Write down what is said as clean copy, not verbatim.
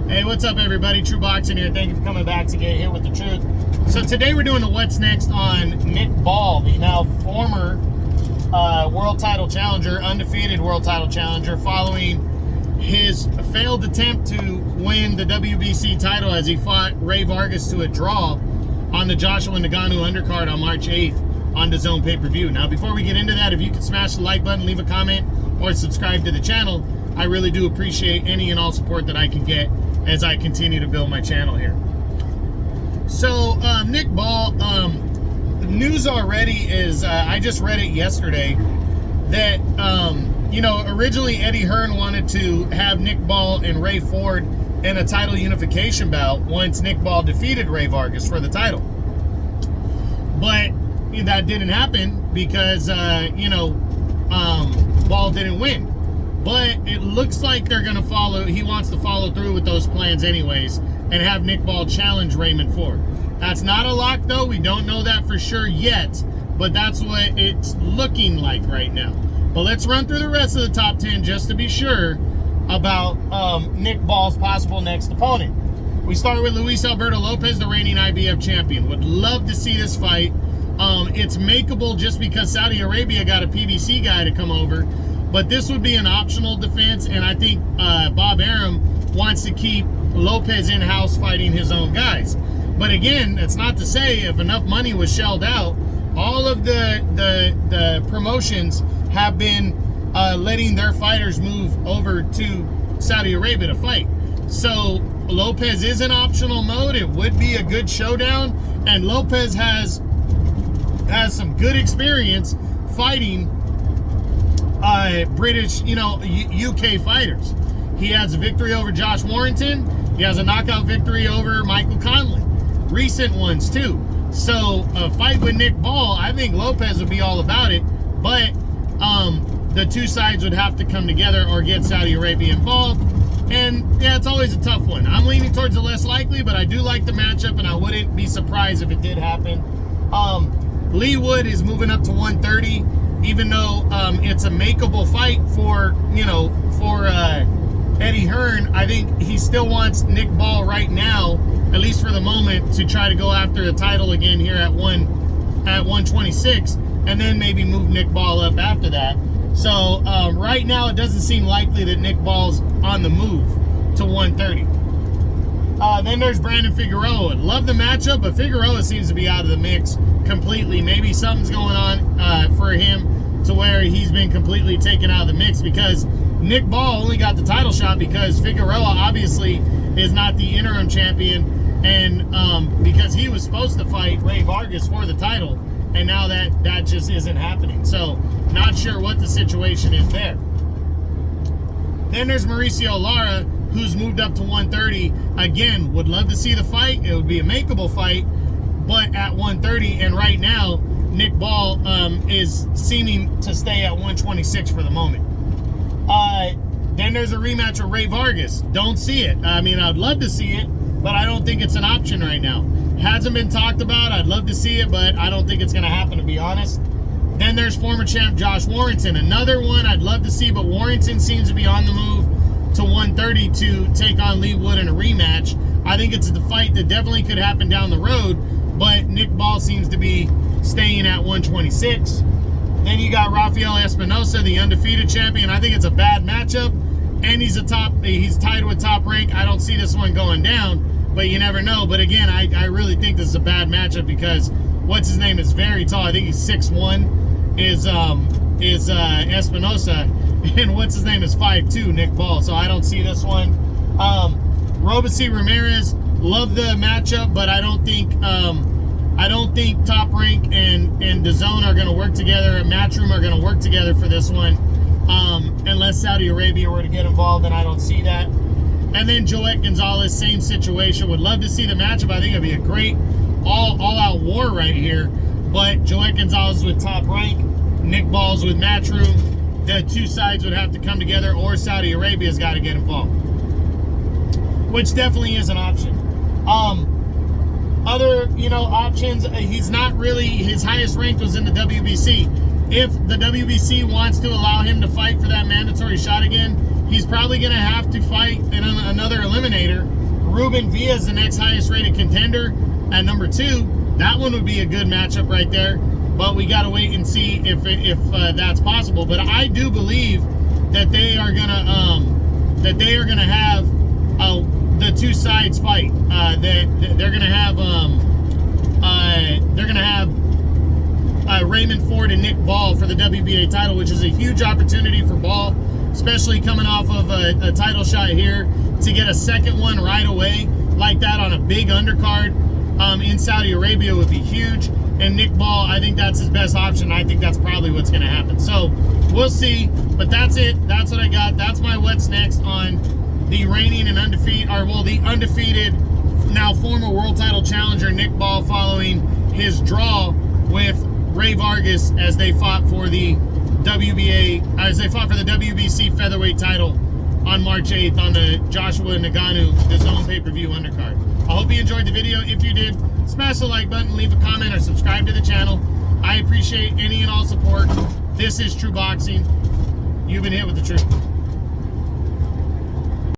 Hey, what's up, everybody? True Boxing here. Thank you for coming back to get hit with the truth. So today we're doing the What's Next on Nick Ball, the now former world title challenger, undefeated world title challenger, following his failed attempt to win the WBC title as he fought Rey Vargas to a draw on the Joshua Nagano undercard on March 8th on the DAZN pay-per-view. Now, before we get into that, if you could smash the like button, leave a comment, or subscribe to the channel, I really do appreciate any and all support that I can get as I continue to build my channel here. So, Nick Ball, the news already is, I just read it yesterday, that, you know, originally Eddie Hearn wanted to have Nick Ball and Ray Ford in a title unification bout once Nick Ball defeated Rey Vargas for the title. But that didn't happen because, you know, Ball didn't win. But it looks like they're going to follow, he wants to follow through with those plans anyways and have Nick Ball challenge Raymond Ford. That's not a lock, though. We don't know that for sure yet, but that's what it's looking like right now. But let's run through the rest of the top 10 just to be sure about Nick Ball's possible next opponent. We start with Luis Alberto Lopez, the reigning IBF champion. Would love to see this fight. It's makeable just because Saudi Arabia got a PBC guy to come over. But this would be an optional defense, and I think Bob Arum wants to keep Lopez in-house fighting his own guys. But again, that's not to say if enough money was shelled out, all of the promotions have been letting their fighters move over to Saudi Arabia to fight. So Lopez is in optional mode. It would be a good showdown, and Lopez has some good experience fighting British, you know, UK fighters. He has a victory over Josh Warrington. He has a knockout victory over Michael Conley. Recent ones, too. So, a fight with Nick Ball, I think Lopez would be all about it. But the two sides would have to come together or get Saudi Arabia involved. And, yeah, it's always a tough one. I'm leaning towards the less likely, but I do like the matchup, and I wouldn't be surprised if it did happen. Lee Wood is moving up to 130. Even though it's a makeable fight for, you know, for Eddie Hearn, I think he still wants Nick Ball right now, at least for the moment, to try to go after the title again here at 126, and then maybe move Nick Ball up after that. So right now, it doesn't seem likely that Nick Ball's on the move to 130. Then there's Brandon Figueroa. Love the matchup, but Figueroa seems to be out of the mix completely. Maybe something's going on for him to where he's been completely taken out of the mix, because Nick Ball only got the title shot because Figueroa obviously is not the interim champion, and because he was supposed to fight Rey Vargas for the title, and now that just isn't happening. So not sure what the situation is there. Then there's Mauricio Lara, who's moved up to 130. Again, would love to see the fight. It would be a makeable fight, but at 130, and right now, Nick Ball is seeming to stay at 126 for the moment. Then there's a rematch with Rey Vargas. Don't see it. I mean, I'd love to see it, but I don't think it's an option right now. Hasn't been talked about. I'd love to see it, but I don't think it's going to happen, to be honest. Then there's former champ Josh Warrington. Another one I'd love to see, but Warrington seems to be on the move to 130 to take on Lee Wood in a rematch. I think it's a fight that definitely could happen down the road, but Nick Ball seems to be staying at 126. Then you got Rafael Espinosa, the undefeated champion. I think it's a bad matchup, and he's tied with Top Rank. I don't see this one going down, but you never know. But again, I really think this is a bad matchup because what's his name is very tall. I think he's 6'1", is Espinosa, and what's his name is 5'2", Nick Ball. So I don't see this one. Robeisy Ramirez, love the matchup, but I don't think Top Rank and DAZN are going to work together, and Matchroom are going to work together for this one, unless Saudi Arabia were to get involved, and I don't see that. And then Joet Gonzalez, same situation. Would love to see the matchup. I think it'd be a great all-out war right here. But Joet Gonzalez with Top Rank, Nick Ball's with Matchroom. The two sides would have to come together, or Saudi Arabia's got to get involved, which definitely is an option. Other, you know, options, he's not really, his highest rank was in the WBC. If the WBC wants to allow him to fight for that mandatory shot again, he's probably going to have to fight in another eliminator Ruben Villa is the next highest rated contender at number 2. That one would be a good matchup right there. But we got to wait and see if that's possible. But I do believe that they are gonna have the two sides fight. They're gonna have Raymond Ford and Nick Ball for the WBA title, which is a huge opportunity for Ball, especially coming off of a title shot here, to get a second one right away like that on a big undercard in Saudi Arabia would be huge. And Nick Ball, I think that's his best option. I think that's probably what's going to happen. So we'll see. But that's it. That's what I got. That's my what's next on the reigning and undefeated, the undefeated, now former world title challenger Nick Ball, following his draw with Rey Vargas as they fought for the WBC featherweight title on March 8th on the Joshua Nagano DAZN pay-per-view undercard. I hope you enjoyed the video. If you did, smash the like button, leave a comment, or subscribe to the channel. I appreciate any and all support. This is True Boxing. You've been hit with the truth.